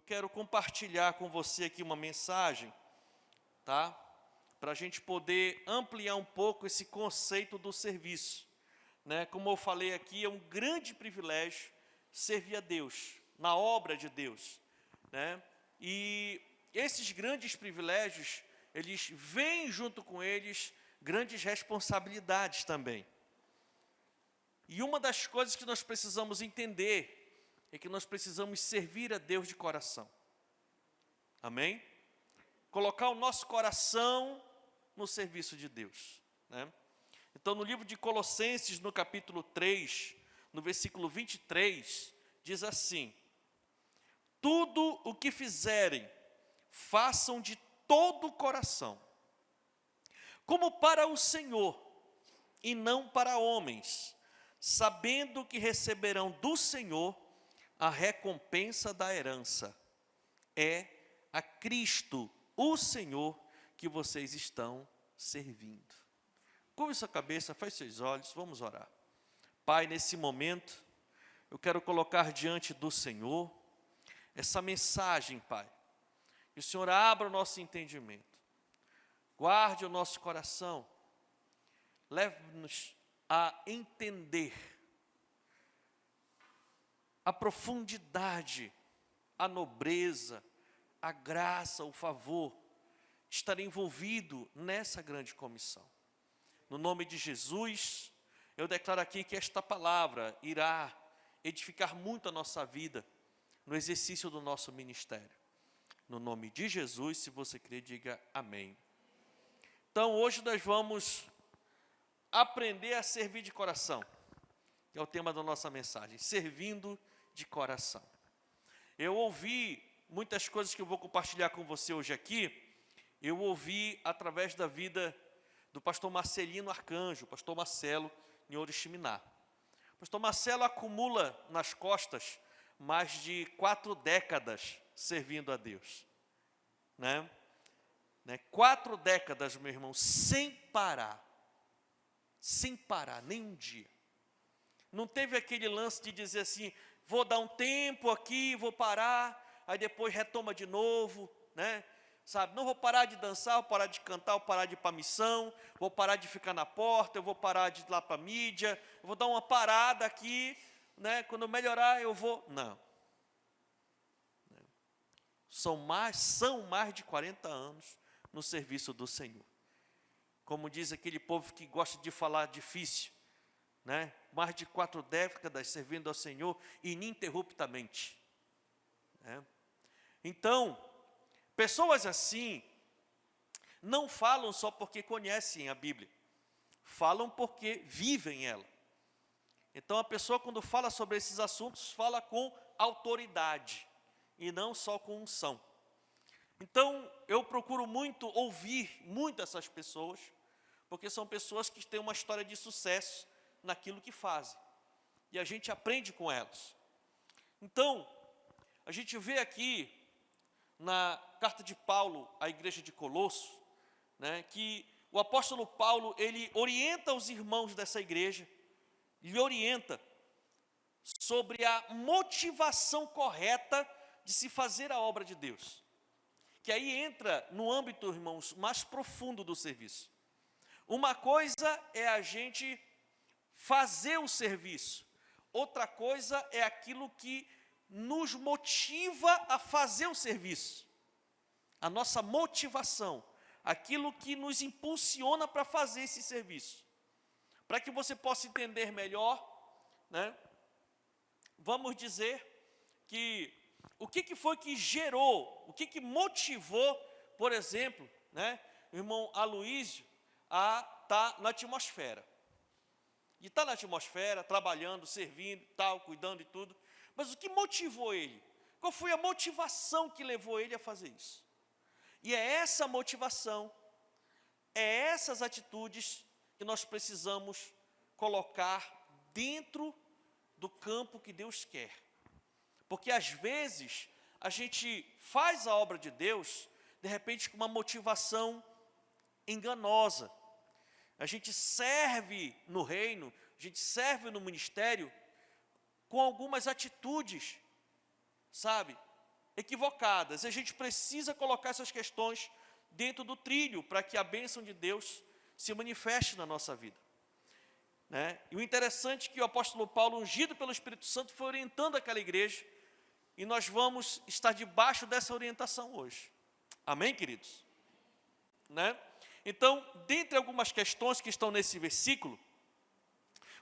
quero compartilhar com você aqui uma mensagem, tá? Para a gente poder ampliar um pouco esse conceito do serviço, né? Como eu falei aqui, é um grande privilégio servir a Deus, na obra de Deus, né? E esses grandes privilégios, eles vêm junto com eles grandes responsabilidades também. E uma das coisas que nós precisamos entender é que nós precisamos servir a Deus de coração. Amém? Colocar o nosso coração no serviço de Deus, né? Então, no livro de Colossenses, no capítulo 3, no versículo 23, diz assim: tudo o que fizerem, façam de todo o coração, como para o Senhor, e não para homens, sabendo que receberão do Senhor a recompensa da herança. É a Cristo, o Senhor, que vocês estão servindo. Curve sua cabeça, feche seus olhos, vamos orar. Pai, nesse momento, eu quero colocar diante do Senhor essa mensagem, Pai. Que o Senhor abra o nosso entendimento, guarde o nosso coração, leve-nos a entender a profundidade, a nobreza, a graça, o favor, estar envolvido nessa grande comissão. No nome de Jesus, eu declaro aqui que esta palavra irá edificar muito a nossa vida no exercício do nosso ministério. No nome de Jesus, se você crer, diga amém. Então, hoje nós vamos aprender a servir de coração, que é o tema da nossa mensagem, servindo de coração. Eu ouvi muitas coisas que eu vou compartilhar com você hoje aqui, eu ouvi através da vida do pastor Marcelino Arcanjo, pastor Marcelo, em Oriximiná. O pastor Marcelo acumula nas costas mais de 4 décadas servindo a Deus, né? 4 décadas, meu irmão, sem parar, nem um dia. Não teve aquele lance de dizer assim, vou dar um tempo aqui, vou parar, aí depois retoma de novo, né? Sabe, não vou parar de dançar, vou parar de cantar, vou parar de ir para a missão, vou parar de ficar na porta, eu vou parar de ir lá para a mídia, eu vou dar uma parada aqui, né? Quando eu melhorar eu vou... Não. São mais de 40 anos no serviço do Senhor. Como diz aquele povo que gosta de falar difícil, né? Mais de 4 décadas servindo ao Senhor ininterruptamente, né? Então, pessoas assim não falam só porque conhecem a Bíblia, falam porque vivem ela. Então, a pessoa, quando fala sobre esses assuntos, fala com autoridade e não só com unção. Então, eu procuro muito ouvir muito essas pessoas, porque são pessoas que têm uma história de sucesso naquilo que fazem, e a gente aprende com elas. Então, a gente vê aqui na carta de Paulo à igreja de Colosso, né, que o apóstolo Paulo, ele orienta os irmãos dessa igreja, lhe orienta sobre a motivação correta de se fazer a obra de Deus, que aí entra no âmbito, irmãos, mais profundo do serviço. Uma coisa é a gente fazer o serviço, outra coisa é aquilo que nos motiva a fazer o serviço, a nossa motivação, aquilo que nos impulsiona para fazer esse serviço. Para que você possa entender melhor, né, vamos dizer que o que foi que gerou, o que motivou, por exemplo, né, o irmão Aloísio a estar na atmosfera. E estar na atmosfera, trabalhando, servindo, tal, cuidando e tudo. Mas o que motivou ele? Qual foi a motivação que levou ele a fazer isso? E é essa motivação, é essas atitudes que nós precisamos colocar dentro do campo que Deus quer. Porque às vezes a gente faz a obra de Deus, de repente com uma motivação enganosa. A gente serve no reino, a gente serve no ministério com algumas atitudes, sabe, equivocadas. E a gente precisa colocar essas questões dentro do trilho para que a bênção de Deus se manifeste na nossa vida. Né? E o interessante é que o apóstolo Paulo, ungido pelo Espírito Santo, foi orientando aquela igreja, e nós vamos estar debaixo dessa orientação hoje. Amém, queridos? Né? Então, dentre algumas questões que estão nesse versículo,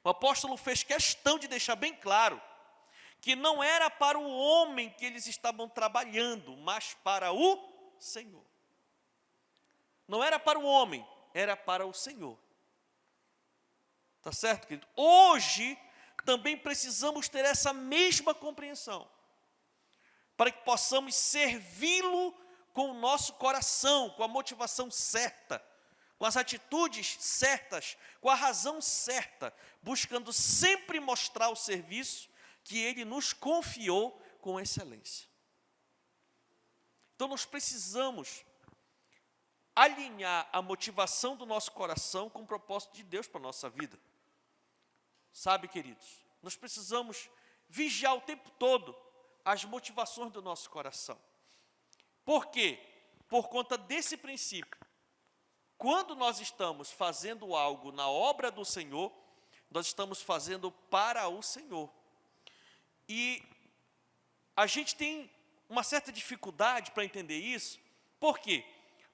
o apóstolo fez questão de deixar bem claro que não era para o homem que eles estavam trabalhando, mas para o Senhor. Não era para o homem, era para o Senhor. Tá certo, querido? Hoje, também precisamos ter essa mesma compreensão, para que possamos servi-lo com o nosso coração, com a motivação certa, com as atitudes certas, com a razão certa, buscando sempre mostrar o serviço que Ele nos confiou com excelência. Então, nós precisamos alinhar a motivação do nosso coração com o propósito de Deus para a nossa vida. Sabe, queridos, nós precisamos vigiar o tempo todo as motivações do nosso coração. Por quê? Por conta desse princípio. Quando nós estamos fazendo algo na obra do Senhor, nós estamos fazendo para o Senhor. E a gente tem uma certa dificuldade para entender isso. Por quê?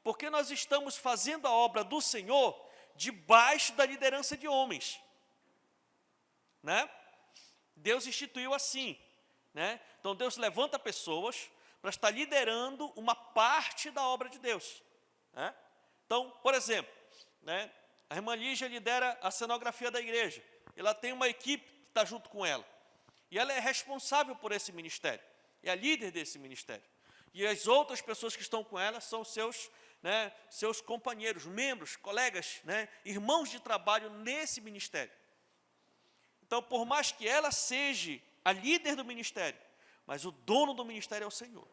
Porque nós estamos fazendo a obra do Senhor debaixo da liderança de homens. Né? Deus instituiu assim. Né? Então, Deus levanta pessoas para estar liderando uma parte da obra de Deus. Né? Então, por exemplo, né, a irmã Lígia lidera a cenografia da igreja. Ela tem uma equipe que está junto com ela. E ela é responsável por esse ministério. É a líder desse ministério. E as outras pessoas que estão com ela são seus companheiros, membros, colegas, né, irmãos de trabalho nesse ministério. Então, por mais que ela seja a líder do ministério, mas o dono do ministério é o Senhor.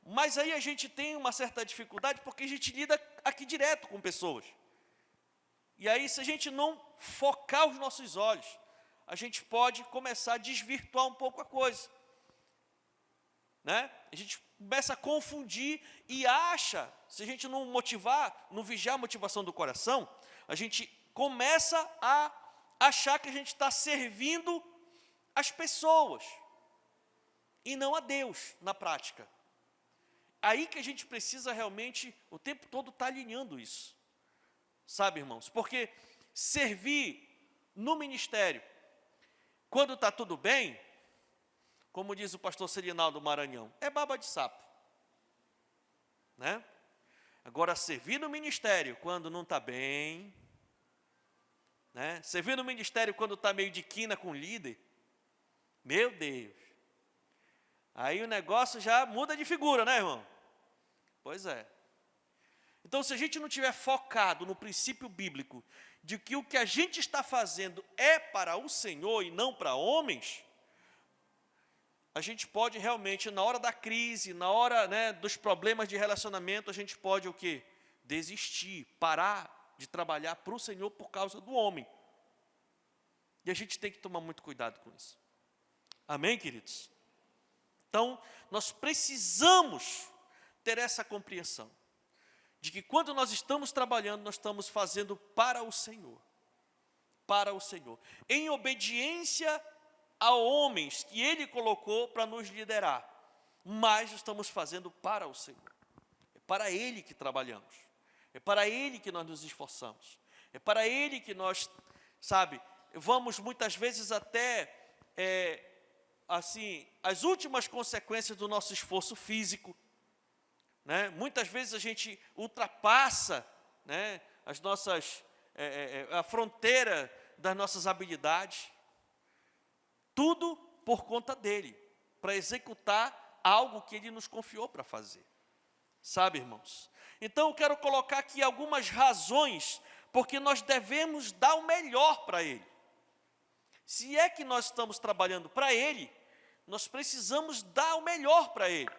Mas aí a gente tem uma certa dificuldade, porque a gente lida aqui direto com pessoas. E aí, se a gente não focar os nossos olhos, a gente pode começar a desvirtuar um pouco a coisa. Né? A gente começa a confundir e acha, se a gente não motivar, não vigiar a motivação do coração, a gente começa a achar que a gente está servindo as pessoas e não a Deus na prática. Aí que a gente precisa realmente, o tempo todo, estar alinhando isso. Sabe, irmãos? Porque servir no ministério, quando está tudo bem, como diz o pastor Serinaldo Maranhão, é baba de sapo. Né? Agora, servir no ministério quando não está bem, né? Servir no ministério quando está meio de quina com o líder, meu Deus, aí o negócio já muda de figura, né, irmão? Pois é. Então, se a gente não estiver focado no princípio bíblico de que o que a gente está fazendo é para o Senhor e não para homens, a gente pode realmente, na hora da crise, na hora, né, dos problemas de relacionamento, a gente pode o quê? Desistir, parar de trabalhar para o Senhor por causa do homem. E a gente tem que tomar muito cuidado com isso. Amém, queridos? Então, nós precisamos ter essa compreensão de que quando nós estamos trabalhando, nós estamos fazendo para o Senhor. Para o Senhor. Em obediência a homens que Ele colocou para nos liderar. Mas estamos fazendo para o Senhor. É para Ele que trabalhamos. É para Ele que nós nos esforçamos. É para Ele que nós, sabe, vamos muitas vezes até, assim, as últimas consequências do nosso esforço físico. Né? Muitas vezes a gente ultrapassa, né, a fronteira das nossas habilidades. Tudo por conta dele, para executar algo que ele nos confiou para fazer. Sabe, irmãos? Então eu quero colocar aqui algumas razões porque nós devemos dar o melhor para ele. Se é que nós estamos trabalhando para ele, nós precisamos dar o melhor para ele.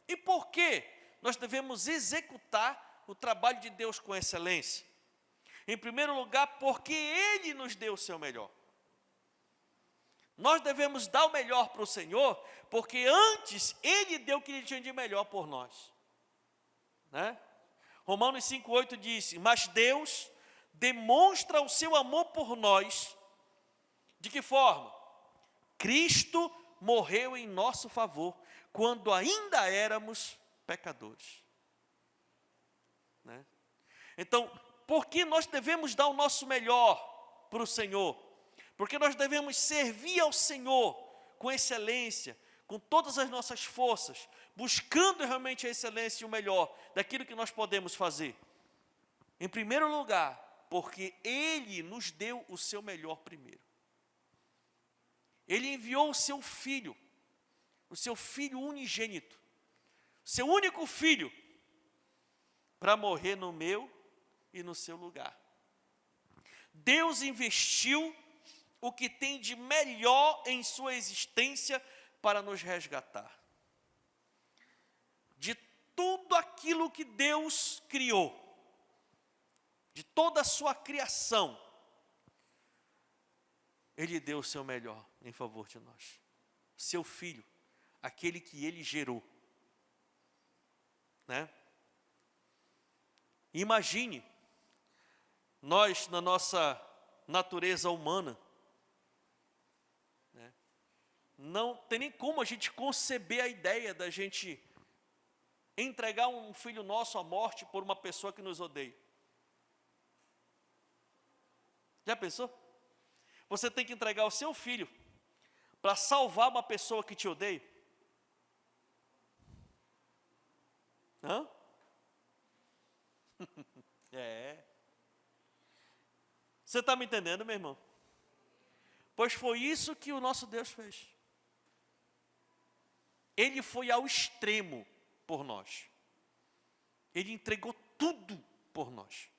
E por quê? Nós devemos executar o trabalho de Deus com excelência. Em primeiro lugar, porque Ele nos deu o seu melhor. Nós devemos dar o melhor para o Senhor, porque antes Ele deu o que Ele tinha de melhor por nós. Né? Romanos 5,8 diz: mas Deus demonstra o seu amor por nós. De que forma? Cristo morreu em nosso favor, quando ainda éramos pecadores. Né? Então, por que nós devemos dar o nosso melhor para o Senhor? Porque nós devemos servir ao Senhor com excelência, com todas as nossas forças, buscando realmente a excelência e o melhor daquilo que nós podemos fazer. Em primeiro lugar, porque Ele nos deu o seu melhor primeiro. Ele enviou o seu Filho unigênito, seu único Filho, para morrer no meu e no seu lugar. Deus investiu o que tem de melhor em sua existência para nos resgatar. De tudo aquilo que Deus criou, de toda a sua criação, Ele deu o seu melhor em favor de nós. Seu Filho, aquele que Ele gerou. Né? Imagine, nós na nossa natureza humana, né? Não tem nem como a gente conceber a ideia da gente entregar um filho nosso à morte por uma pessoa que nos odeia. Já pensou? Você tem que entregar o seu filho para salvar uma pessoa que te odeia? Hã? É. Você está me entendendo, meu irmão? Pois foi isso que o nosso Deus fez. Ele foi ao extremo por nós. Ele entregou tudo por nós.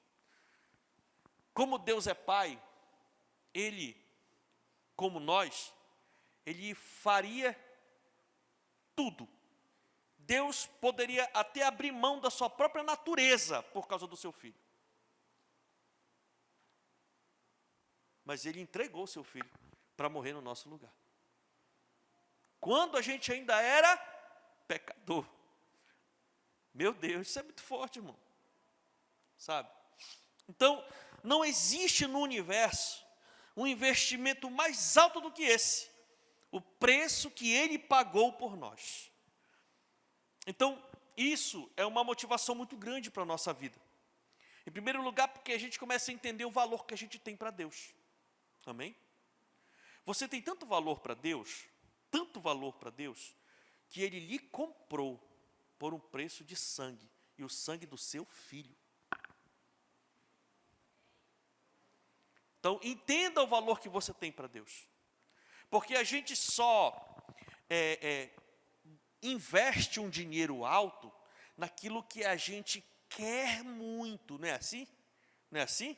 Como Deus é Pai, Ele, como nós, Ele faria tudo. Deus poderia até abrir mão da sua própria natureza por causa do seu Filho. Mas Ele entregou o seu Filho para morrer no nosso lugar. Quando a gente ainda era pecador. Meu Deus, isso é muito forte, irmão. Sabe? Então, não existe no universo um investimento mais alto do que esse. O preço que Ele pagou por nós. Então, isso é uma motivação muito grande para a nossa vida. Em primeiro lugar, porque a gente começa a entender o valor que a gente tem para Deus. Amém? Você tem tanto valor para Deus, que Ele lhe comprou por um preço de sangue, e o sangue do seu Filho. Então, entenda o valor que você tem para Deus. Porque a gente só investe um dinheiro alto naquilo que a gente quer muito, não é assim? Não é assim?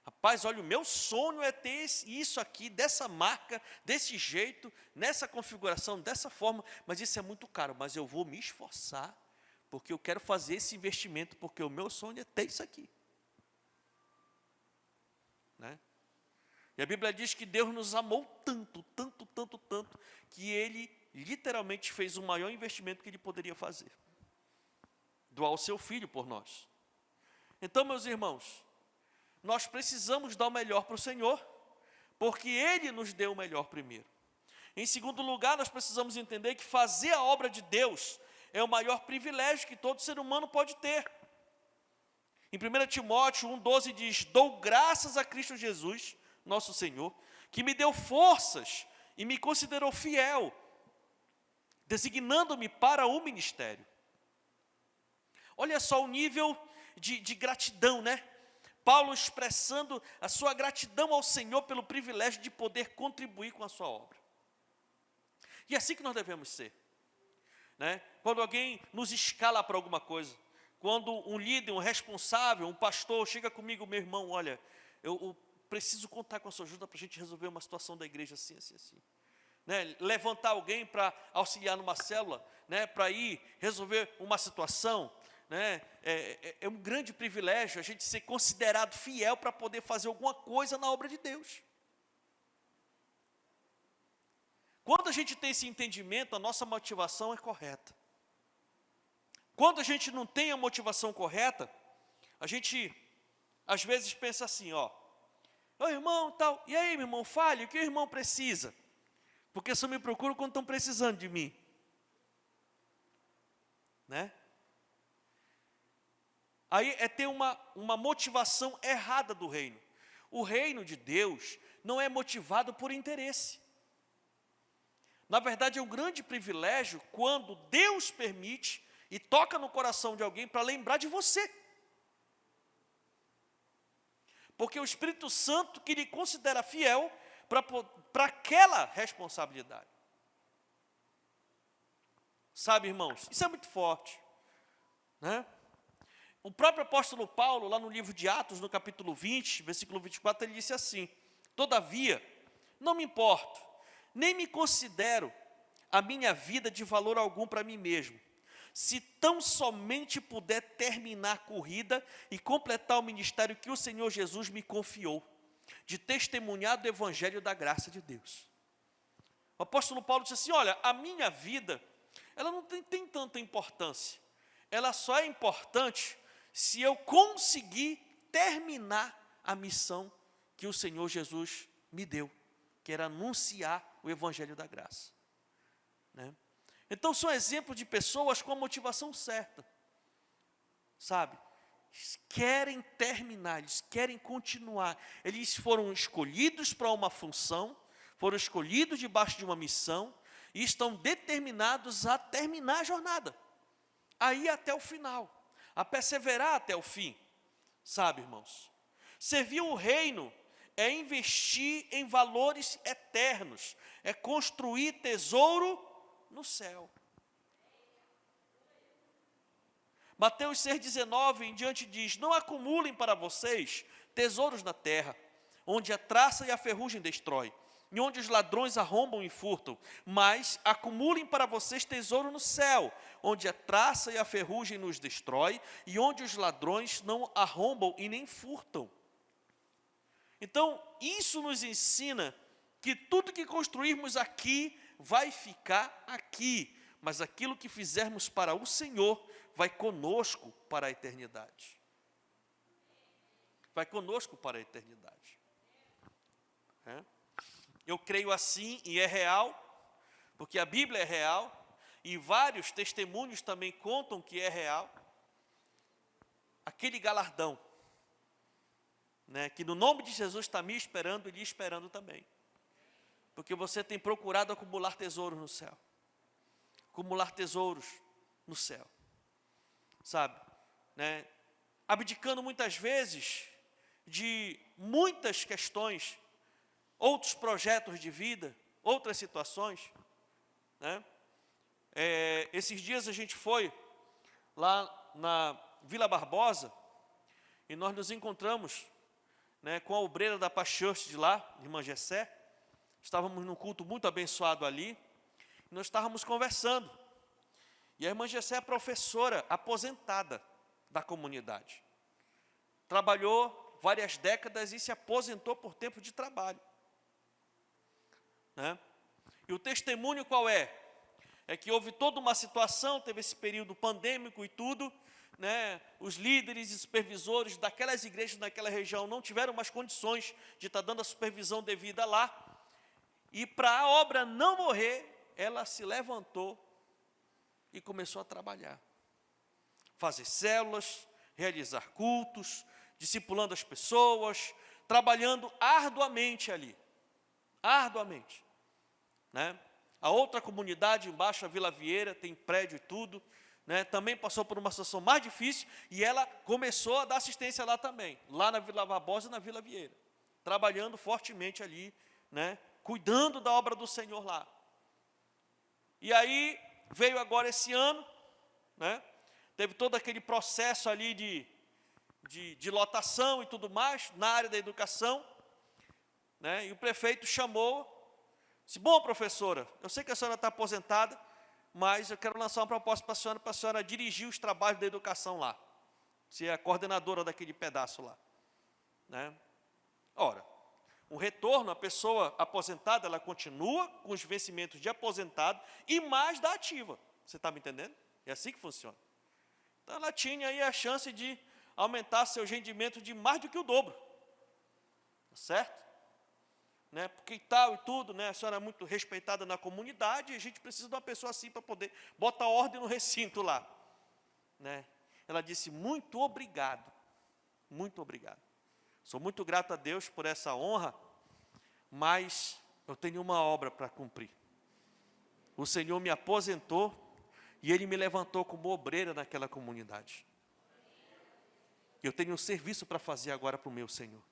Rapaz, olha, o meu sonho é ter isso aqui, dessa marca, desse jeito, nessa configuração, dessa forma, mas isso é muito caro, mas eu vou me esforçar, porque eu quero fazer esse investimento, porque o meu sonho é ter isso aqui. Né? E a Bíblia diz que Deus nos amou tanto, que Ele literalmente fez o maior investimento que Ele poderia fazer. Doar o seu Filho por nós. Então, meus irmãos, nós precisamos dar o melhor para o Senhor, porque Ele nos deu o melhor primeiro. Em segundo lugar, nós precisamos entender que fazer a obra de Deus é o maior privilégio que todo ser humano pode ter. Em 1 Timóteo 1,12 diz: dou graças a Cristo Jesus, nosso Senhor, que me deu forças e me considerou fiel, designando-me para o ministério. Olha só o nível de gratidão, né? Paulo expressando a sua gratidão ao Senhor pelo privilégio de poder contribuir com a sua obra. E é assim que nós devemos ser. Né? Quando alguém nos escala para alguma coisa, quando um líder, um responsável, um pastor chega comigo, meu irmão, olha, eu preciso contar com a sua ajuda para a gente resolver uma situação da igreja assim. Né? Levantar alguém para auxiliar numa célula, né? Para ir resolver uma situação. Né? É um grande privilégio a gente ser considerado fiel para poder fazer alguma coisa na obra de Deus. Quando a gente tem esse entendimento, a nossa motivação é correta. Quando a gente não tem a motivação correta, a gente, às vezes, pensa assim, ó, ô irmão, tal, e aí, meu irmão, fale, o que o irmão precisa? Porque só me procuram quando estão precisando de mim. Né? Aí é ter uma motivação errada do reino. O reino de Deus não é motivado por interesse. Na verdade, é um grande privilégio quando Deus permite e toca no coração de alguém para lembrar de você. Porque o Espírito Santo que lhe considera fiel para aquela responsabilidade. Sabe, irmãos, isso é muito forte. Né? O próprio apóstolo Paulo, lá no livro de Atos, no capítulo 20, versículo 24, ele disse assim: todavia, não me importo, nem me considero a minha vida de valor algum para mim mesmo, se tão somente puder terminar a corrida e completar o ministério que o Senhor Jesus me confiou, de testemunhar do evangelho da graça de Deus. O apóstolo Paulo disse assim, olha, a minha vida, ela não tem tanta importância, ela só é importante se eu conseguir terminar a missão que o Senhor Jesus me deu, que era anunciar o evangelho da graça. Né? Então, são exemplos de pessoas com a motivação certa, sabe? Eles querem terminar, eles querem continuar. Eles foram escolhidos para uma função, foram escolhidos debaixo de uma missão e estão determinados a terminar a jornada, a ir até o final, a perseverar até o fim, sabe, irmãos? Servir o reino é investir em valores eternos, é construir tesouro no céu. Mateus 6,19 em diante diz, não acumulem para vocês tesouros na terra, onde a traça e a ferrugem destrói, e onde os ladrões arrombam e furtam, mas acumulem para vocês tesouro no céu, onde a traça e a ferrugem nos destrói, e onde os ladrões não arrombam e nem furtam. Então, isso nos ensina que tudo que construirmos aqui vai ficar aqui, mas aquilo que fizermos para o Senhor vai conosco para a eternidade. Vai conosco para a eternidade. Eu creio assim e é real, porque a Bíblia é real, e vários testemunhos também contam que é real. Aquele galardão, né, que no nome de Jesus está me esperando e lhe esperando também. Porque você tem procurado acumular tesouros no céu. Acumular tesouros no céu. Sabe? Né? Abdicando muitas vezes de muitas questões, outros projetos de vida, outras situações. Né? Esses dias a gente foi lá na Vila Barbosa e nós nos encontramos, né, com a obreira da Paz Church de lá, irmã Gessé. Estávamos num culto muito abençoado ali, e nós estávamos conversando. E a irmã Gessé é professora aposentada da comunidade. Trabalhou várias décadas e se aposentou por tempo de trabalho. Né? E o testemunho qual é? É que houve toda uma situação, teve esse período pandêmico e tudo, né? Os líderes e supervisores daquelas igrejas naquela região não tiveram mais condições de estar dando a supervisão devida lá. E para a obra não morrer, ela se levantou e começou a trabalhar. Fazer células, realizar cultos, discipulando as pessoas, trabalhando arduamente ali. Arduamente. Né? A outra comunidade embaixo, a Vila Vieira, tem prédio e tudo, né? Também passou por uma situação mais difícil e ela começou a dar assistência lá também, lá na Vila Barbosa e na Vila Vieira, trabalhando fortemente ali, né? Cuidando da obra do Senhor lá. E aí, veio agora esse ano, né? Teve todo aquele processo ali de lotação e tudo mais, na área da educação, né? E o prefeito chamou, disse, bom, professora, eu sei que a senhora está aposentada, mas eu quero lançar uma proposta para a senhora dirigir os trabalhos da educação lá, ser a coordenadora daquele pedaço lá. Né? Ora, O retorno, a pessoa aposentada, ela continua com os vencimentos de aposentado e mais da ativa. Você está me entendendo? É assim que funciona. Então, ela tinha aí a chance de aumentar seu rendimento de mais do que o dobro. Certo? Né? Porque tal e tudo, né? A senhora é muito respeitada na comunidade e a gente precisa de uma pessoa assim para poder botar ordem no recinto lá. Né? Ela disse, muito obrigado. Muito obrigado. Sou muito grato a Deus por essa honra, mas eu tenho uma obra para cumprir. O Senhor me aposentou e Ele me levantou como obreira naquela comunidade. Eu tenho um serviço para fazer agora para o meu Senhor.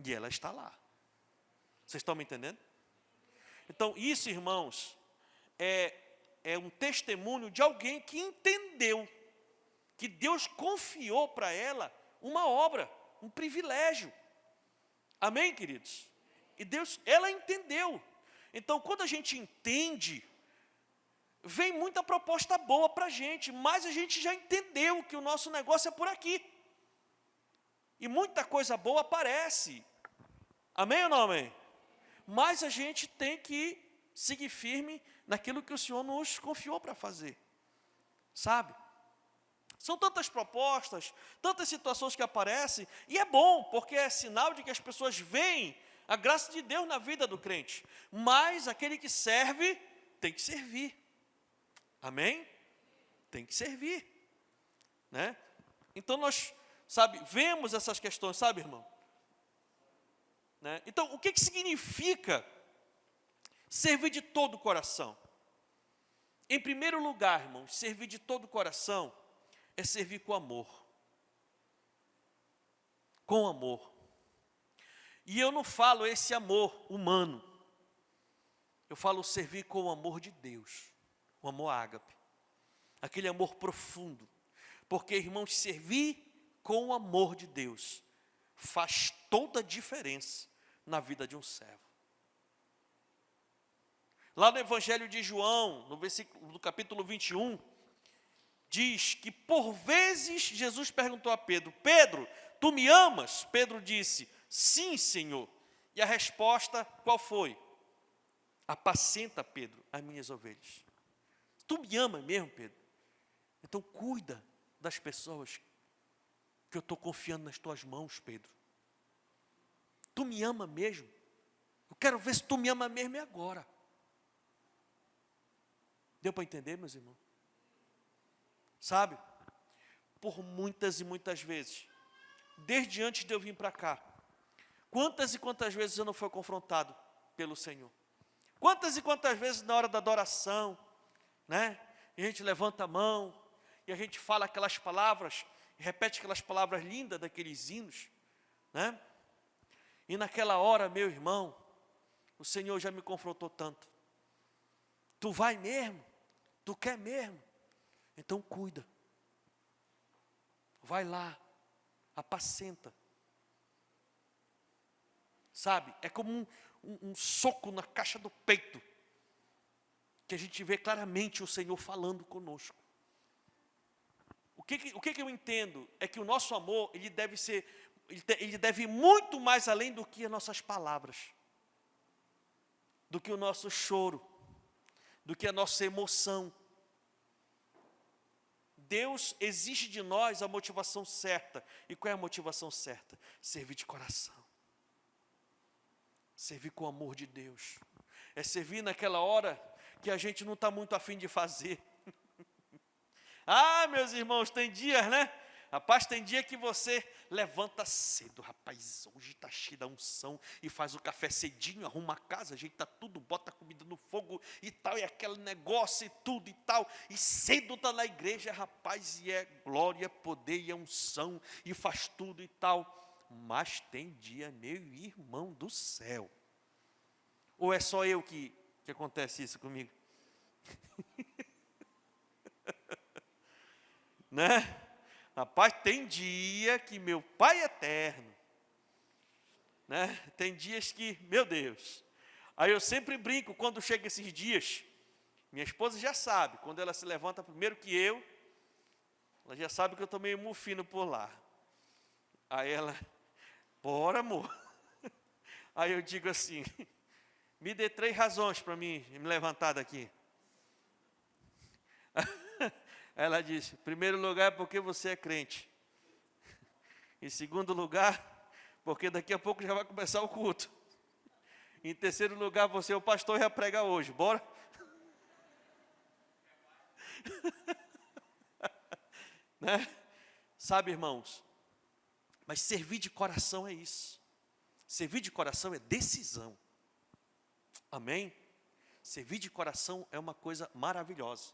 E ela está lá. Vocês estão me entendendo? Então, isso, irmãos, é um testemunho de alguém que entendeu que Deus confiou para ela uma obra, um privilégio. Amém, queridos? E ela entendeu. Então, quando a gente entende, vem muita proposta boa para a gente, mas a gente já entendeu que o nosso negócio é por aqui. E muita coisa boa aparece. Amém ou não amém? Mas a gente tem que seguir firme naquilo que o Senhor nos confiou para fazer. Sabe? São tantas propostas, tantas situações que aparecem, e é bom, porque é sinal de que as pessoas veem a graça de Deus na vida do crente. Mas aquele que serve, tem que servir. Amém? Tem que servir. Né? Então nós, vemos essas questões, sabe, irmão? Né? Então, o que significa servir de todo o coração? Em primeiro lugar, irmãos, servir de todo o coração é servir com amor. Com amor. E eu não falo esse amor humano. Eu falo servir com o amor de Deus. O amor ágape. Aquele amor profundo. Porque, irmãos, servir com o amor de Deus faz toda a diferença na vida de um servo. Lá no Evangelho de João, no capítulo 21, diz que por vezes Jesus perguntou a Pedro, Pedro, tu me amas? Pedro disse, sim, Senhor. E a resposta qual foi? Apacenta, Pedro, as minhas ovelhas. Tu me amas mesmo, Pedro? Então cuida das pessoas que eu estou confiando nas tuas mãos, Pedro. Tu me ama mesmo? Eu quero ver se tu me ama mesmo agora. Deu para entender, meus irmãos? Sabe? Por muitas e muitas vezes, desde antes de eu vir para cá, quantas e quantas vezes eu não fui confrontado pelo Senhor? Quantas e quantas vezes na hora da adoração, né? E a gente levanta a mão, e a gente fala aquelas palavras, e repete aquelas palavras lindas daqueles hinos, né? E naquela hora, meu irmão, o Senhor já me confrontou tanto. Tu vai mesmo? Tu quer mesmo? Então cuida. Vai lá, apacenta. Sabe, é como um soco na caixa do peito, que a gente vê claramente o Senhor falando conosco. O que eu entendo é que o nosso amor, ele deve ir muito mais além do que as nossas palavras, do que o nosso choro, do que a nossa emoção. Deus exige de nós a motivação certa. E qual é a motivação certa? Servir de coração. Servir com o amor de Deus. É servir naquela hora que a gente não está muito afim de fazer. Ah, meus irmãos, tem dias, né? Rapaz, tem dia que você levanta cedo, rapaz, hoje está cheio da unção, e faz o café cedinho, arruma a casa, ajeita tudo, bota a comida no fogo e tal, e aquele negócio e tudo e tal, e cedo está na igreja, rapaz, e é glória, poder e é unção, e faz tudo e tal. Mas tem dia, meu irmão do céu, ou é só eu que acontece isso comigo? Né? Rapaz, tem dia que meu Pai eterno, né? Tem dias que, meu Deus, aí eu sempre brinco, quando chega esses dias, minha esposa já sabe, quando ela se levanta primeiro que eu, ela já sabe que eu estou meio mufino por lá. Aí ela, Bora, amor. Aí eu digo assim, me dê 3 razões para mim me levantar daqui. Ela disse, em primeiro lugar, porque você é crente. Em segundo lugar, porque daqui a pouco já vai começar o culto. Em terceiro lugar, você é o pastor e vai pregar hoje. Bora? Né? Sabe, irmãos, mas servir de coração é isso. Servir de coração é decisão. Amém? Servir de coração é uma coisa maravilhosa.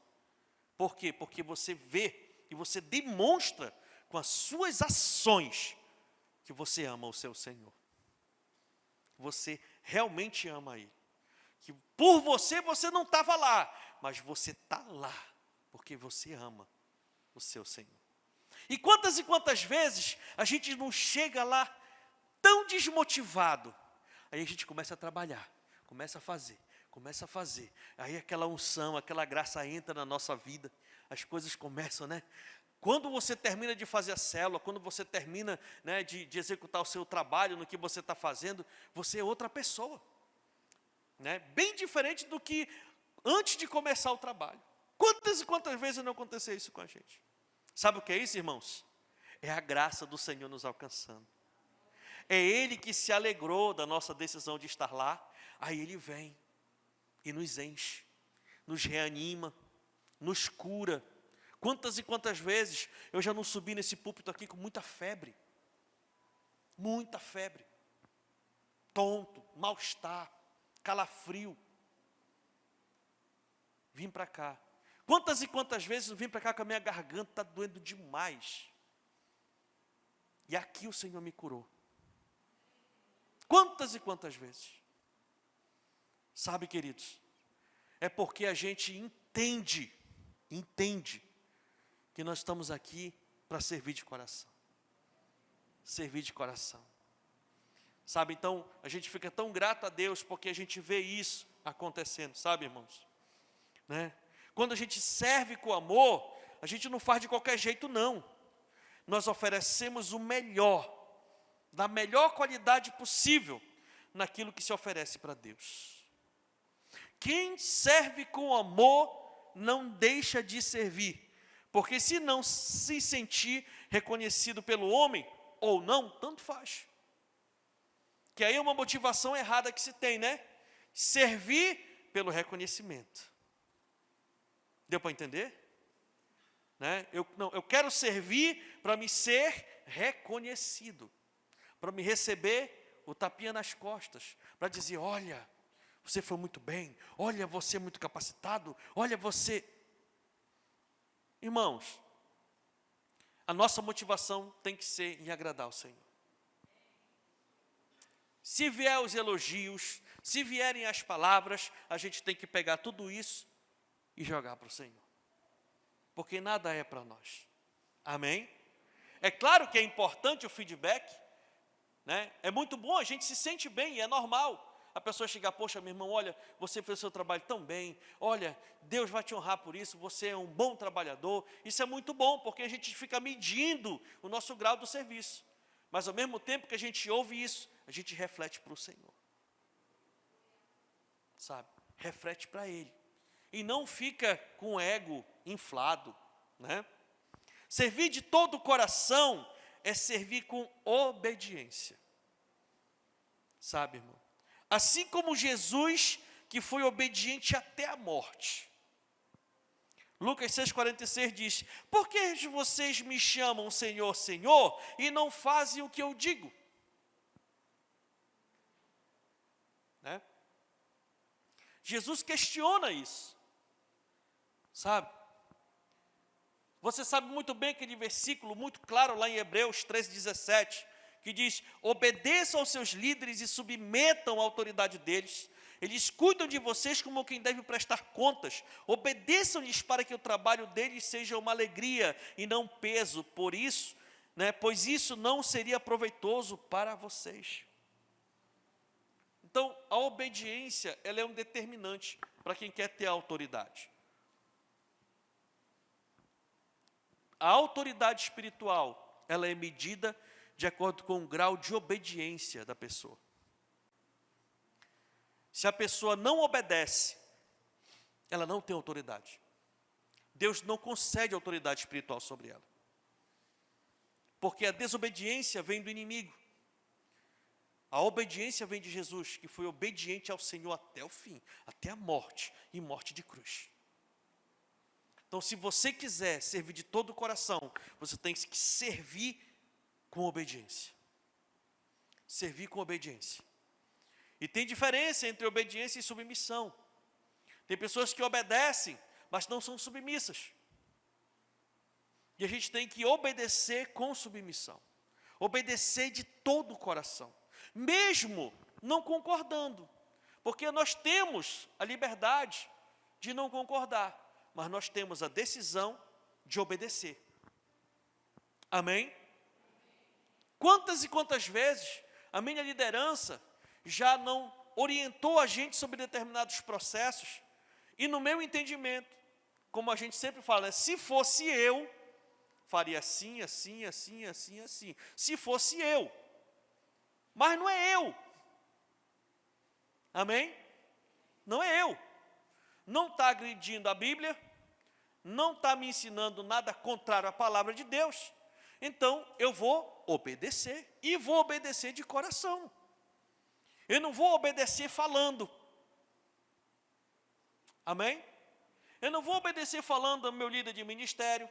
Por quê? Porque você vê e você demonstra com as suas ações que você ama o seu Senhor. Você realmente ama Ele. Que por você não estava lá, mas você está lá, porque você ama o seu Senhor. E quantas vezes a gente não chega lá tão desmotivado, aí a gente começa a trabalhar, começa a fazer, aí aquela unção, aquela graça entra na nossa vida, as coisas começam, né? Quando você termina de fazer a célula, quando você termina, né, de executar o seu trabalho no que você está fazendo, você é outra pessoa, né? Bem diferente do que antes de começar o trabalho. Quantas vezes não aconteceu isso com a gente? Sabe o que é isso, irmãos? É a graça do Senhor nos alcançando. É Ele que se alegrou da nossa decisão de estar lá, aí Ele vem e nos enche, nos reanima, nos cura. Quantas vezes eu já não subi nesse púlpito aqui com muita febre, tonto, mal-estar, calafrio. Vim para cá. Quantas vezes eu vim para cá com a minha garganta está doendo demais. E aqui o Senhor me curou. Quantas vezes. Sabe, queridos, é porque a gente entende que nós estamos aqui para servir de coração. Servir de coração. Sabe, então, a gente fica tão grato a Deus porque a gente vê isso acontecendo, sabe, irmãos? Né? Quando a gente serve com amor, a gente não faz de qualquer jeito, não. Nós oferecemos o melhor, da melhor qualidade possível, naquilo que se oferece para Deus. Quem serve com amor, não deixa de servir. Porque se não se sentir reconhecido pelo homem, ou não, tanto faz. Que aí é uma motivação errada que se tem, né? Servir pelo reconhecimento. Deu para entender? Né? Eu quero servir para me ser reconhecido. Para me receber o tapinha nas costas. Para dizer, olha, você foi muito bem. Olha, você é muito capacitado. Olha, você... Irmãos, a nossa motivação tem que ser em agradar ao Senhor. Se vier os elogios, se vierem as palavras, a gente tem que pegar tudo isso e jogar para o Senhor. Porque nada é para nós. Amém? É claro que é importante o feedback, né? É muito bom, a gente se sente bem, é normal. A pessoa chegar, poxa, meu irmão, olha, você fez o seu trabalho tão bem, olha, Deus vai te honrar por isso, você é um bom trabalhador. Isso é muito bom, porque a gente fica medindo o nosso grau do serviço. Mas ao mesmo tempo que a gente ouve isso, a gente reflete para o Senhor. Sabe? Reflete para Ele. E não fica com o ego inflado, né? Servir de todo o coração é servir com obediência. Sabe, irmão? Assim como Jesus, que foi obediente até a morte. Lucas 6,46 diz, por que vocês me chamam Senhor, Senhor, e não fazem o que eu digo? Né? Jesus questiona isso. Sabe? Você sabe muito bem aquele versículo muito claro lá em Hebreus 13,17, que diz, obedeçam aos seus líderes e submetam a autoridade deles. Eles cuidam de vocês como quem deve prestar contas. Obedeçam-lhes para que o trabalho deles seja uma alegria e não peso. Por isso, né, pois isso não seria proveitoso para vocês. Então, a obediência, ela é um determinante para quem quer ter a autoridade. A autoridade espiritual, ela é medida de acordo com o grau de obediência da pessoa. Se a pessoa não obedece, ela não tem autoridade. Deus não concede autoridade espiritual sobre ela. Porque a desobediência vem do inimigo. A obediência vem de Jesus, que foi obediente ao Senhor até o fim, até a morte, e morte de cruz. Então, se você quiser servir de todo o coração, você tem que servir com obediência. Servir com obediência. E tem diferença entre obediência e submissão. Tem pessoas que obedecem, mas não são submissas. E a gente tem que obedecer com submissão. Obedecer de todo o coração. Mesmo não concordando. Porque nós temos a liberdade de não concordar. Mas nós temos a decisão de obedecer. Amém? Quantas e quantas vezes a minha liderança já não orientou a gente sobre determinados processos, e no meu entendimento, como a gente sempre fala, se fosse eu, faria assim, assim, assim, assim, assim. Se fosse eu. Mas não é eu. Amém? Não é eu. Não está agredindo a Bíblia, não está me ensinando nada contrário à palavra de Deus, então eu vou obedecer, e vou obedecer de coração. Eu não vou obedecer falando. Amém? Eu não vou obedecer falando ao meu líder de ministério,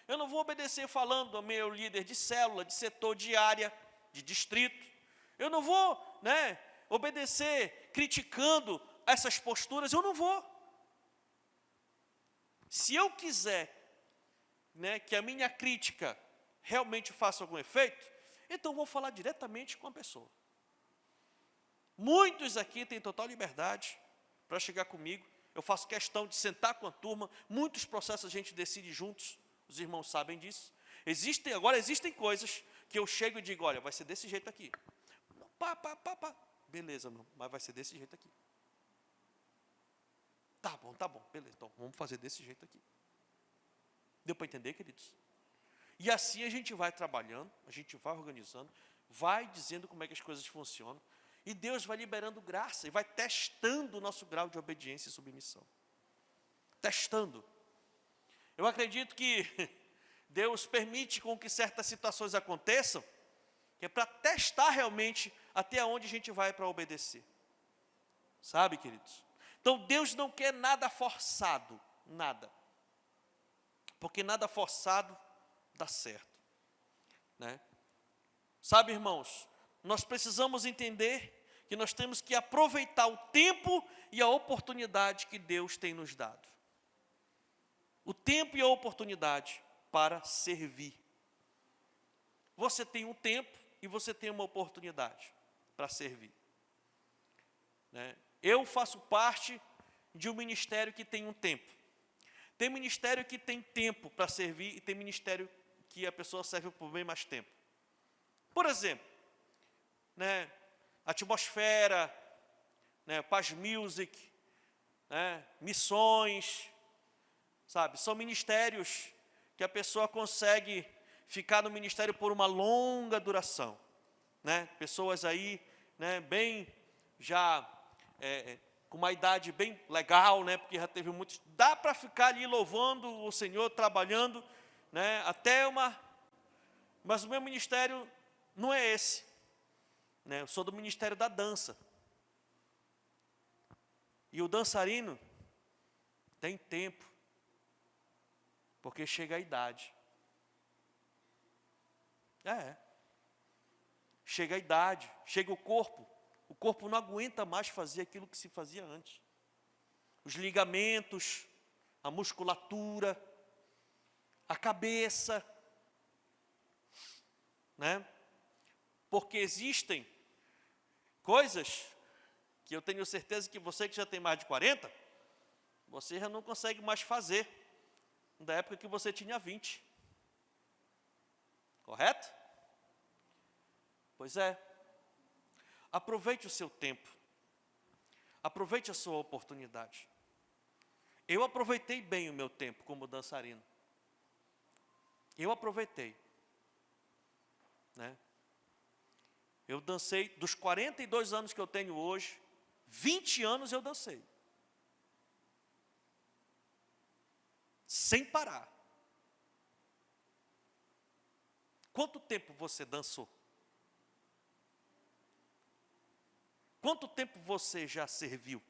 eu não vou obedecer falando ao meu líder de célula, de setor, de área, de distrito. Eu não vou, obedecer criticando essas posturas, eu não vou. Se eu quiser, que a minha crítica realmente faça algum efeito, então eu vou falar diretamente com a pessoa. Muitos aqui têm total liberdade para chegar comigo. Eu faço questão de sentar com a turma. Muitos processos a gente decide juntos. Os irmãos sabem disso. Existem coisas que eu chego e digo, olha, vai ser desse jeito aqui. Pá. Beleza, meu, mas vai ser desse jeito aqui. Tá bom, beleza. Então, vamos fazer desse jeito aqui. Deu para entender, queridos? E assim a gente vai trabalhando, a gente vai organizando, vai dizendo como é que as coisas funcionam, e Deus vai liberando graça, e vai testando o nosso grau de obediência e submissão. Testando. Eu acredito que Deus permite com que certas situações aconteçam, que é para testar realmente até onde a gente vai para obedecer. Sabe, queridos? Então, Deus não quer nada forçado, nada. Porque nada forçado dá certo. Sabe, irmãos, nós precisamos entender que nós temos que aproveitar o tempo e a oportunidade que Deus tem nos dado. O tempo e a oportunidade para servir. Você tem um tempo e você tem uma oportunidade para servir. Eu faço parte de um ministério que tem um tempo. Tem ministério que tem tempo para servir e tem ministério que a pessoa serve por bem mais tempo. Por exemplo, Atmosfera, Paz Music, missões, sabe? São ministérios que a pessoa consegue ficar no ministério por uma longa duração. Pessoas aí, bem já com uma idade bem legal, porque já teve muitos. Dá para ficar ali louvando o Senhor, trabalhando, até uma. Mas o meu ministério não é esse. Eu sou do ministério da dança. E o dançarino tem tempo, porque chega a idade. Chega a idade, chega o corpo. O corpo não aguenta mais fazer aquilo que se fazia antes. Os ligamentos, a musculatura, a cabeça. Porque existem coisas que eu tenho certeza que você que já tem mais de 40, você já não consegue mais fazer da época que você tinha 20. Correto? Pois é. Aproveite o seu tempo. Aproveite a sua oportunidade. Eu aproveitei bem o meu tempo como dançarino. Eu aproveitei. Eu dancei, dos 42 anos que eu tenho hoje, 20 anos eu dancei. Sem parar. Quanto tempo você dançou? Quanto tempo você já serviu?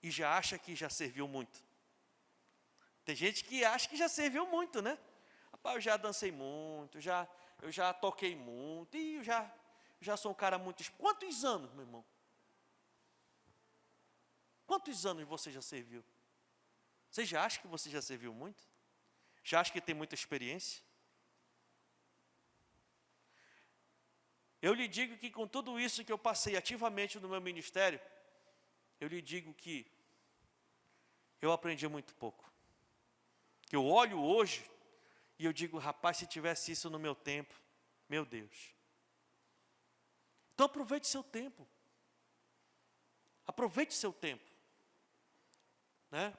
E já acha que já serviu muito? Tem gente que acha que já serviu muito, né? Rapaz, eu já dancei muito, eu já toquei muito, e eu já sou um cara muito... Quantos anos, meu irmão? Quantos anos você já serviu? Você já acha que você já serviu muito? Já acha que tem muita experiência? Eu lhe digo que com tudo isso que eu passei ativamente no meu ministério, eu lhe digo que eu aprendi muito pouco. Eu olho hoje e eu digo, rapaz, se tivesse isso no meu tempo, meu Deus. Então aproveite seu tempo. Aproveite seu tempo. Né?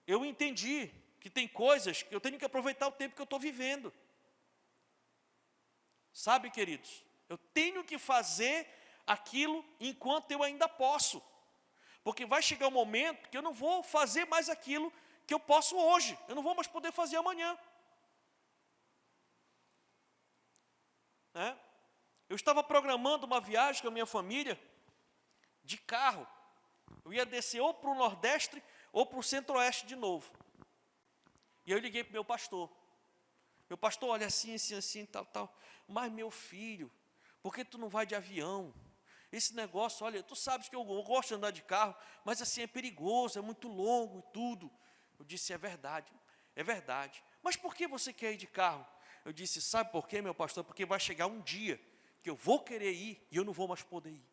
Eu entendi que tem coisas que eu tenho que aproveitar o tempo que eu estou vivendo. Sabe, queridos, eu tenho que fazer aquilo enquanto eu ainda posso. Porque vai chegar um momento que eu não vou fazer mais aquilo que eu posso hoje. Eu não vou mais poder fazer amanhã. Né? Eu estava programando uma viagem com a minha família de carro. Eu ia descer ou para o Nordeste ou para o Centro-Oeste de novo. E eu liguei para o meu pastor. Meu pastor, olha assim, assim, assim, tal, tal. Mas meu filho, por que tu não vai de avião? Esse negócio, olha, tu sabes que eu gosto de andar de carro, mas assim é perigoso, é muito longo e tudo. Eu disse, é verdade. Mas por que você quer ir de carro? Eu disse, sabe por quê, meu pastor? Porque vai chegar um dia que eu vou querer ir e eu não vou mais poder ir.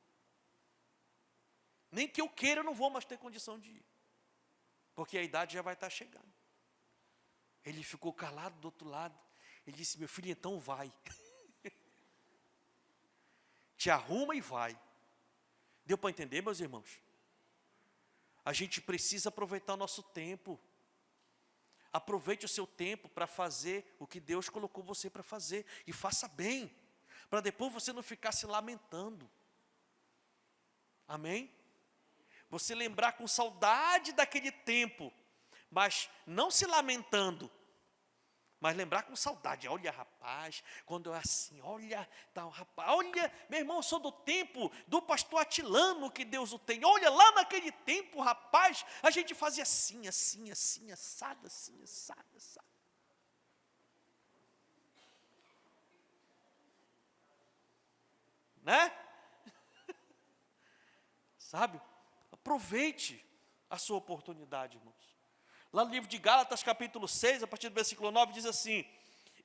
Nem que eu queira, eu não vou mais ter condição de ir. Porque a idade já vai estar chegando. Ele ficou calado do outro lado. Ele disse, meu filho, então vai. Te arruma e vai. Deu para entender, meus irmãos? A gente precisa aproveitar o nosso tempo. Aproveite o seu tempo para fazer o que Deus colocou você para fazer. E faça bem. Para depois você não ficar se lamentando. Amém? Você lembrar com saudade daquele tempo. Mas não se lamentando. Mas lembrar com saudade, olha rapaz, quando eu assim, olha, tal rapaz, olha, meu irmão, eu sou do tempo do pastor Atilano que Deus o tem, olha lá naquele tempo, rapaz, a gente fazia assim, assim, assim, assado, assim, assado, assado. Né? Sabe? Aproveite a sua oportunidade, irmãos. Lá no livro de Gálatas, capítulo 6, a partir do versículo 9, diz assim,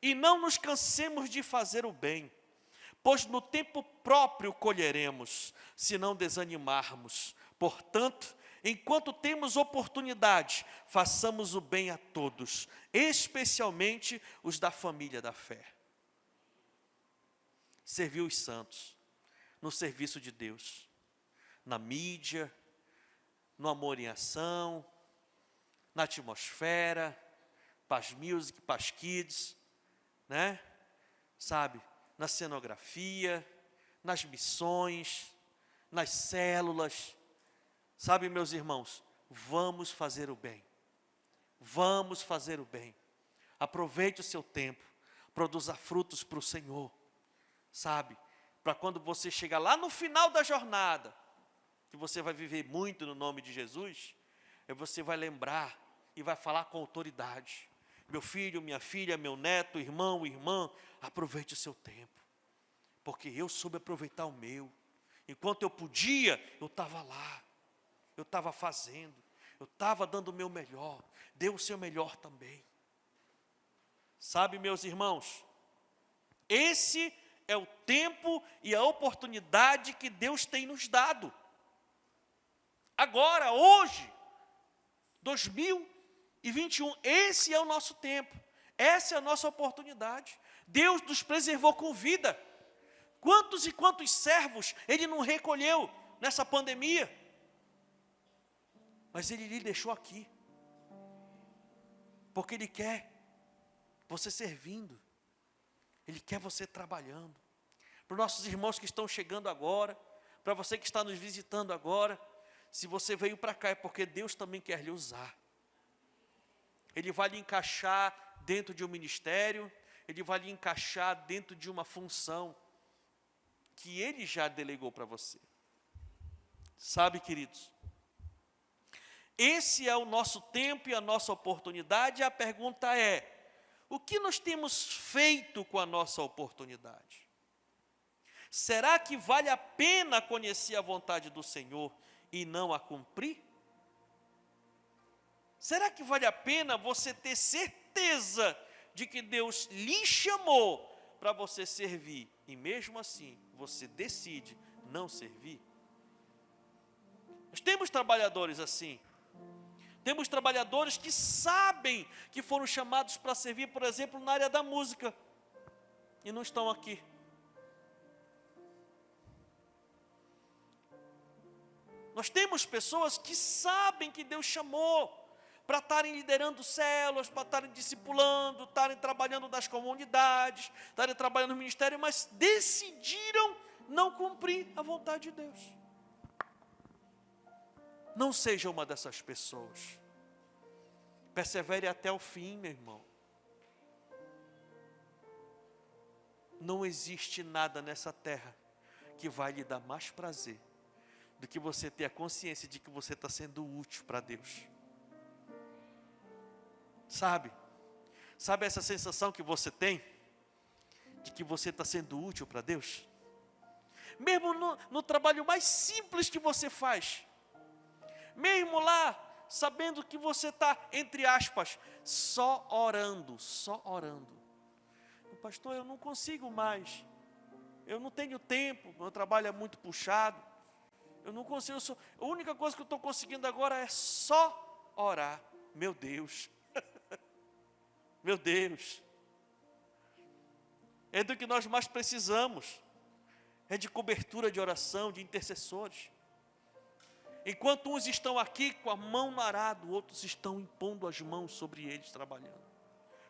e não nos cansemos de fazer o bem, pois no tempo próprio colheremos, se não desanimarmos. Portanto, enquanto temos oportunidade, façamos o bem a todos, especialmente os da família da fé. Servir os santos, no serviço de Deus, na mídia, no amor em ação, na atmosfera, Paz Music, Paz Kids, né? Sabe, na cenografia, nas missões, nas células. Sabe, meus irmãos, vamos fazer o bem. Vamos fazer o bem. Aproveite o seu tempo, produza frutos para o Senhor. Sabe, para quando você chegar lá no final da jornada, que você vai viver muito no nome de Jesus, você vai lembrar e vai falar com autoridade. Meu filho, minha filha, meu neto, irmão, irmã, aproveite o seu tempo. Porque eu soube aproveitar o meu. Enquanto eu podia, eu estava lá. Eu estava fazendo. Eu estava dando o meu melhor. Dê o seu melhor também. Sabe, meus irmãos, esse é o tempo e a oportunidade que Deus tem nos dado. Agora, hoje, 2021, esse é o nosso tempo, essa é a nossa oportunidade. Deus nos preservou com vida. Quantos e quantos servos Ele não recolheu nessa pandemia? Mas Ele lhe deixou aqui, porque Ele quer você servindo, Ele quer você trabalhando. Para os nossos irmãos que estão chegando agora, para você que está nos visitando agora, se você veio para cá é porque Deus também quer lhe usar. Ele vai lhe encaixar dentro de um ministério, Ele vai lhe encaixar dentro de uma função que Ele já delegou para você. Sabe, queridos, esse é o nosso tempo e a nossa oportunidade. A pergunta é: o que nós temos feito com a nossa oportunidade? Será que vale a pena conhecer a vontade do Senhor e não a cumprir? Será que vale a pena você ter certeza de que Deus lhe chamou para você servir e mesmo assim você decide não servir? Nós temos trabalhadores assim. Temos trabalhadores que sabem que foram chamados para servir, por exemplo, na área da música e não estão aqui. Nós temos pessoas que sabem que Deus chamou para estarem liderando células, para estarem discipulando, estarem trabalhando nas comunidades, estarem trabalhando no ministério, mas decidiram não cumprir a vontade de Deus. Não seja uma dessas pessoas. Persevere até o fim, meu irmão. Não existe nada nessa terra que vai lhe dar mais prazer do que você ter a consciência de que você está sendo útil para Deus. Sabe essa sensação que você tem de que você está sendo útil para Deus? Mesmo no trabalho mais simples que você faz, mesmo lá, sabendo que você está, entre aspas, só orando. Pastor, eu não consigo mais, eu não tenho tempo, meu trabalho é muito puxado, eu não consigo, a única coisa que eu estou conseguindo agora é só orar. Meu Deus, meu Deus, é do que nós mais precisamos, é de cobertura de oração, de intercessores. Enquanto uns estão aqui com a mão no arado, outros estão impondo as mãos sobre eles, trabalhando,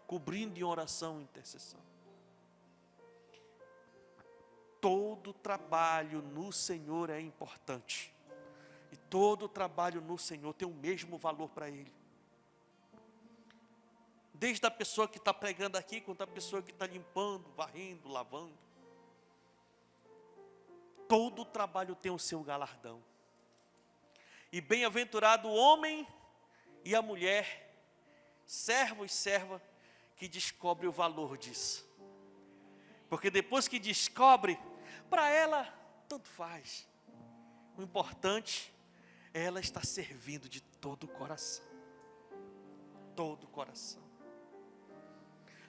cobrindo em oração e intercessão. Todo trabalho no Senhor é importante. E todo trabalho no Senhor tem o mesmo valor para Ele. Desde a pessoa que está pregando aqui, quanto a pessoa que está limpando, varrendo, lavando. Todo trabalho tem o seu galardão. E bem-aventurado o homem e a mulher, servo e serva, que descobre o valor disso. Porque depois que descobre, para ela, tanto faz. O importante é ela estar servindo de todo o coração. Todo o coração.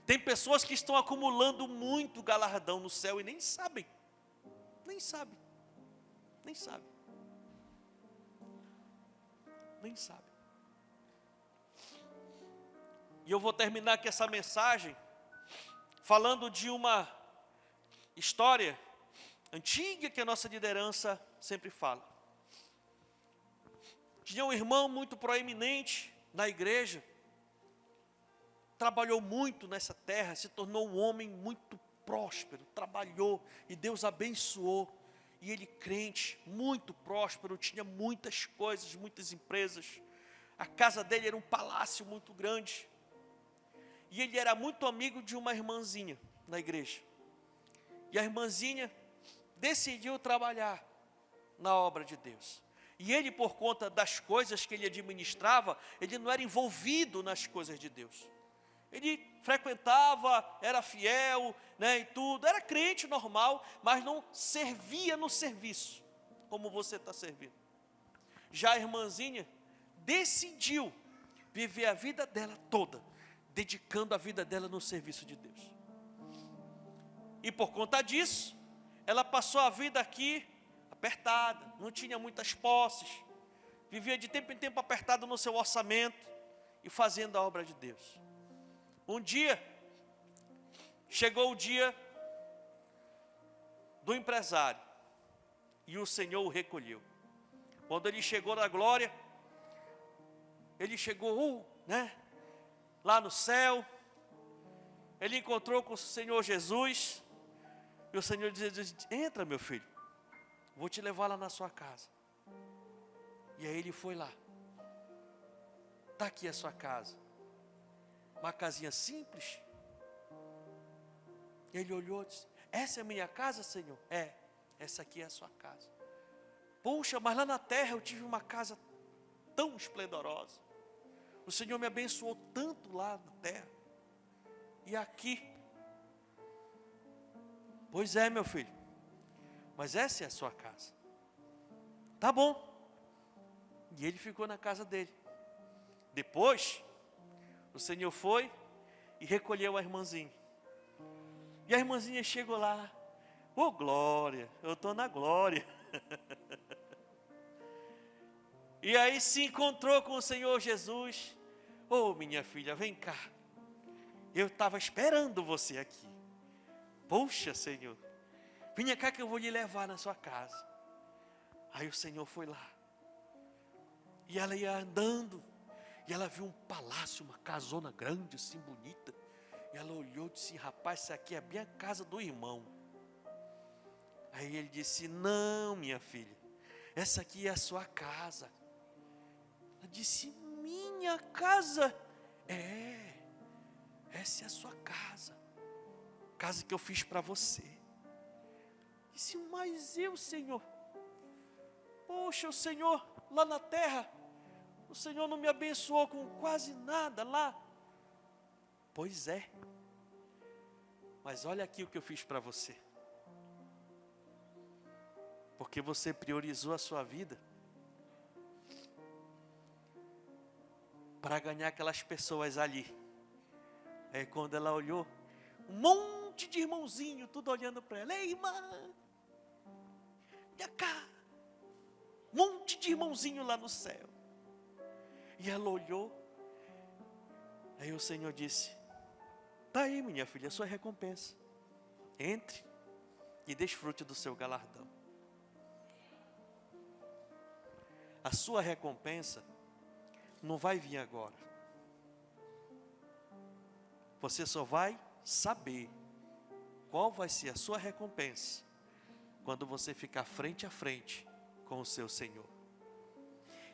Tem pessoas que estão acumulando muito galardão no céu e nem sabem. Nem sabem. Nem sabem. Nem sabem. E eu vou terminar aqui essa mensagem falando de uma história antiga que a nossa liderança sempre fala. Tinha um irmão muito proeminente na igreja, trabalhou muito nessa terra, se tornou um homem muito próspero, trabalhou e Deus abençoou. E ele crente, muito próspero, tinha muitas coisas, muitas empresas. A casa dele era um palácio muito grande. E ele era muito amigo de uma irmãzinha na igreja. E a irmãzinha decidiu trabalhar na obra de Deus. E ele, por conta das coisas que ele administrava, ele não era envolvido nas coisas de Deus. Ele frequentava, era fiel, e tudo, era crente normal, mas não servia no serviço, como você está servindo. Já a irmãzinha decidiu viver a vida dela toda, dedicando a vida dela no serviço de Deus. E por conta disso, ela passou a vida aqui apertada, não tinha muitas posses, vivia de tempo em tempo apertada no seu orçamento e fazendo a obra de Deus. Um dia, chegou o dia do empresário e o Senhor o recolheu. Quando ele chegou na glória, ele chegou lá no céu ele encontrou com o Senhor Jesus, e o Senhor disse: entra, meu filho, vou te levar lá na sua casa. E aí ele foi lá. Está aqui a sua casa. Uma casinha simples. Ele olhou e disse: essa é a minha casa, Senhor? É, essa aqui é a sua casa. Poxa, mas lá na terra eu tive uma casa tão esplendorosa. O Senhor me abençoou tanto lá na terra. E aqui? Pois é, meu filho. Mas essa é a sua casa. Tá bom. E ele ficou na casa dele. Depois, o Senhor foi e recolheu a irmãzinha. E a irmãzinha chegou lá. Ô, glória, eu estou na glória. E aí se encontrou com o Senhor Jesus. Ô, minha filha, vem cá. Eu estava esperando você aqui. Poxa, Senhor, venha cá que eu vou lhe levar na sua casa. Aí o Senhor foi lá. E ela ia andando. E ela viu um palácio, uma casona grande, assim, bonita. E ela olhou e disse: rapaz, essa aqui é bem a casa do irmão. Aí ele disse: não, minha filha, essa aqui é a sua casa. Ela disse: minha casa? É, essa é a sua casa. Casa que eu fiz para você. Disse: mas eu, Senhor? Poxa, o Senhor lá na terra, o Senhor não me abençoou com quase nada lá. Pois é. Mas olha aqui o que eu fiz para você. Porque você priorizou a sua vida para ganhar aquelas pessoas ali. Aí quando ela olhou, um monte de irmãozinho, tudo olhando para ela. Ei, irmã, vem cá. Um monte de irmãozinho lá no céu. E ela olhou. Aí o Senhor disse: está aí, minha filha, a sua recompensa. Entre e desfrute do seu galardão. A sua recompensa não vai vir agora. Você só vai saber qual vai ser a sua recompensa quando você ficar frente a frente com o seu Senhor.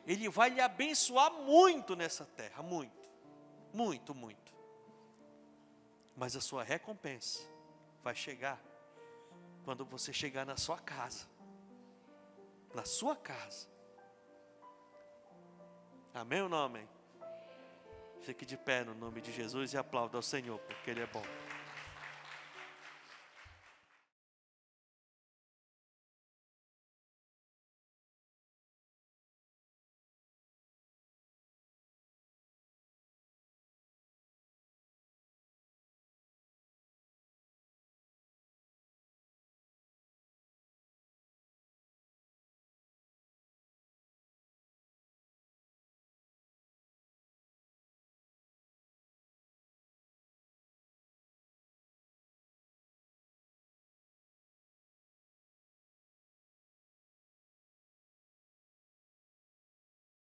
Ele vai lhe abençoar muito nessa terra, muito, muito, muito. Mas a sua recompensa vai chegar quando você chegar na sua casa. Na sua casa. Amém ou não amém? Fique de pé no nome de Jesus e aplauda ao Senhor, porque Ele é bom.